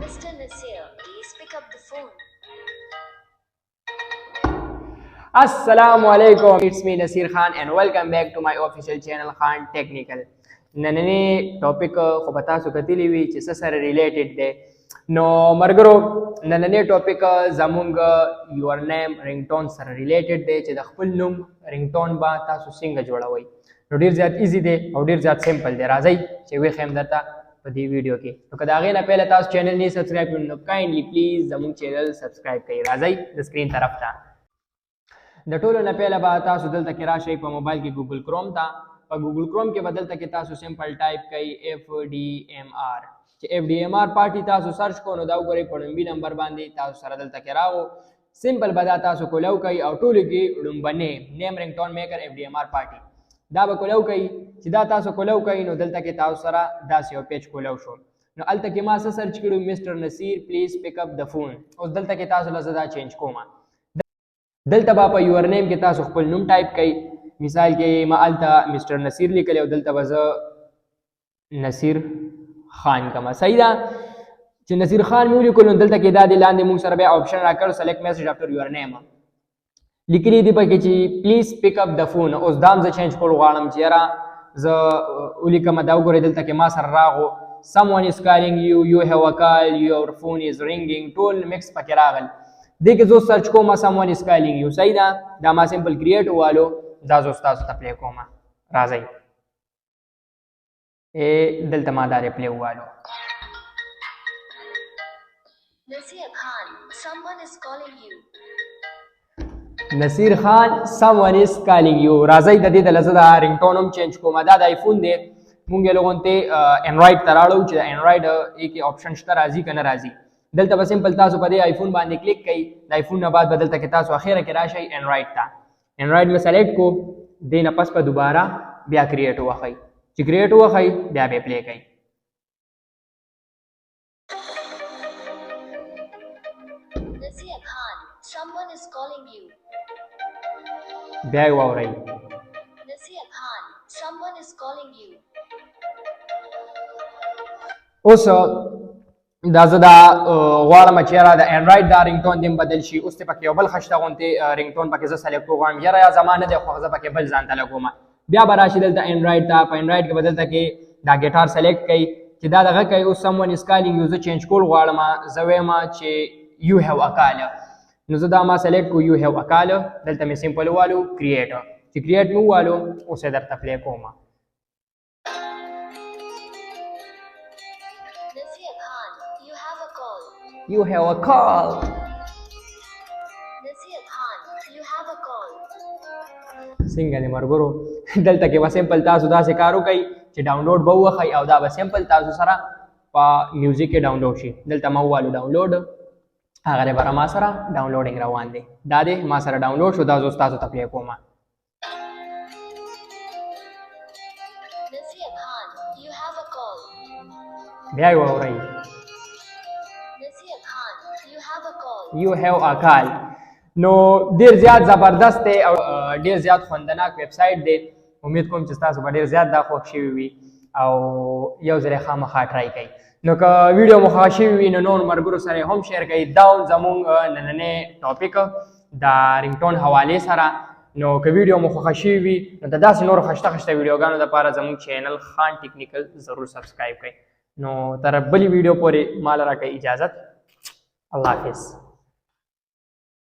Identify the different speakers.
Speaker 1: Mr. Nasir, please pick up the phone.
Speaker 2: Assalamu alaikum, it's me Nasir Khan and welcome back to my official channel Khan Technical. نننی ټاپک خو به تاسو کتلی وي چې څه سره ریلیټډ دی. نو ملګرو نننی ټاپک زمونږ یور نیم رنګ ټون سره ریلیټډ دی چې د خپل نوم رنګ ټون به تاسو څنګه جوړوئ. نو ډېر زیات ایزي دی او ډېر زیات سمپل دی. راځئ چې وښیم درته په دې ویډیو کې. نو که د هغې نه پهله تاسو چینل نه سبسکرایب کړو نو کایندلی پلیز زموږ چینل سبسکرایب کړئ. راځئ د سکرین طرف ته. د ټولو نه پهله به تاسو دلته کې راشئ په موبایل کې ګوګل کروم ته. په ګوګل کروم کې به دلته کې تاسو سمپل ټایپ کوئ FDMR. چې FDMR پارټي تاسو سرچ کو نو دا وګورئ په لومبي نمبر باندې تاسو سره دلته کې راغو. سمپل به دا تاسو کولاو کوئ او ټولو کې لومبنې نیم رنګ ټون میکر FDMR پارټي دا به کولاو کوئ. چې دا تاسو کولاو کوئ نو دلته کې تاسو سره داسې یو پیج کولاو شو. نو هلته کې ما څه سرچ کړو مسټر نصیر پلیز پک اپ د فون. اوس دلته کې تاسو له زه دا چینج کوم. دلته به په یور نیم کې تاسو خپل نوم ټایپ کوئ. مثال کې ما هلته مسټر نصیر لیکلی او دلته به زه نصیر خان کما. صحیح ده چې نصیر خان مې ولیکلو نو دلته کې دا د لاندې موږ سره بیا آپشن راکړ سلیکټ میسج افټر یور نیم لیکلي دي پکې چې پلیز پک اپ د فون. اوس دا هم زه چینج کول غواړم چې یاره زه ولیکم دا وګورئ دلته کې ما سره راغو someone is calling you, you have a call, your phone is ringing ټول مکس پکې راغل. دې کې زه سرچ کوم someone is calling you. صحیح ده دا ما سمپل کریټ والو دا زه تاسو ته پلی کوم. راځئ دلته ما دا ریپلی والو.
Speaker 1: Nasir Khan, someone is calling you.
Speaker 2: نصیر خان someone is calling you. راځئ د دې د لزه دا رنګ ټون هم چینج کوم. دا د آیفون دی مونږ یې لغونته انډرایډ ته راړو چې د انډرایډ کې آپشن شته راځي که نه راځي. دلته به سمپل تاسو په دې آیفون باندې کلیک کوئ. د آیفون نه بعد به دلته کې تاسو اخیره کې راشئ انډرایډ ته. انډرایډ مې سلیکټ کو دې نه پس په دوباره بیا کریټ ووهئ. چې کریټ ووهئ بیا به پلی کوئ.
Speaker 1: Nasir Khan, someone is calling you.
Speaker 2: بیا یې واورئ.
Speaker 1: Nasir Khan, someone is calling you.
Speaker 2: اوس دا زه دا غواړم چې یاره د انډرایډ دا رنګ ټون دې بدل شي. اوس دې پکې یو بل ښه شته غوندې رنګ ټون پکې زه سلیکټ غواړم. یاره یا زما نه دی خوښ زه پکې بل ځان ته لګوم. بیا به راشي دلته انډرایډ ته. په انډرایډ کې به دلته کې دا ګیټار سلیکټ کوئ چې دا دغه کوي. اوس someone is calling you زه چینج کول غواړم. زه وایم چې you have a call. نو زه دا ما سلیکټ کو you have a call. دلته مې سمپل والو کریټ. چې کریټ مې ووالو اوس یې درته پلی کوم.
Speaker 1: Nasir Khan, you have a call.
Speaker 2: You have a call.
Speaker 1: Nasir Khan, you have a call.
Speaker 2: څنګه دی ملګرو دلته کې به سمپل تاسو داسې کار وکئ چې ډاونلوډ به ووهئ او دا به سمپل تاسو سره په میوزیک کې ډاونلوډ شي. دلته ما ووالو ډاونلوډ هغه دی بره ما سره ډاونلوډینګ روان دی. دا دی ما سره ډاونلوډ شو. دا زه تاسو ته پلی کوم.
Speaker 1: Nasir Khan, you have a call.
Speaker 2: بیا یې واورئ.
Speaker 1: Nasir Khan, you have a call.
Speaker 2: You have a call. نو ډیر زیات زبردست دی او ډیر زیات خوندناک ویب سایټ دی. امید کوم چې تاسو به ډیر زیات دا خوښ شوي وي او یو ځل یې خامخا ټرای کوئ. نو که ویډیو مو خوښ شوي وي نو نور ملګرو سره هم شیر کوئ. دا زموږ نننی ټاپک د رنګ ټون حوالې سره. نو که ویډیو مو خوښ شوي وي نو د داسې نورو خشته خشته ویډیوګانو دپاره زموږ چینل خان ټیکنیکل ضرور سبسکرایب کړئ. نو تر بلې ویډیو پورې ما له راکړئ اجازت. الله حافظ.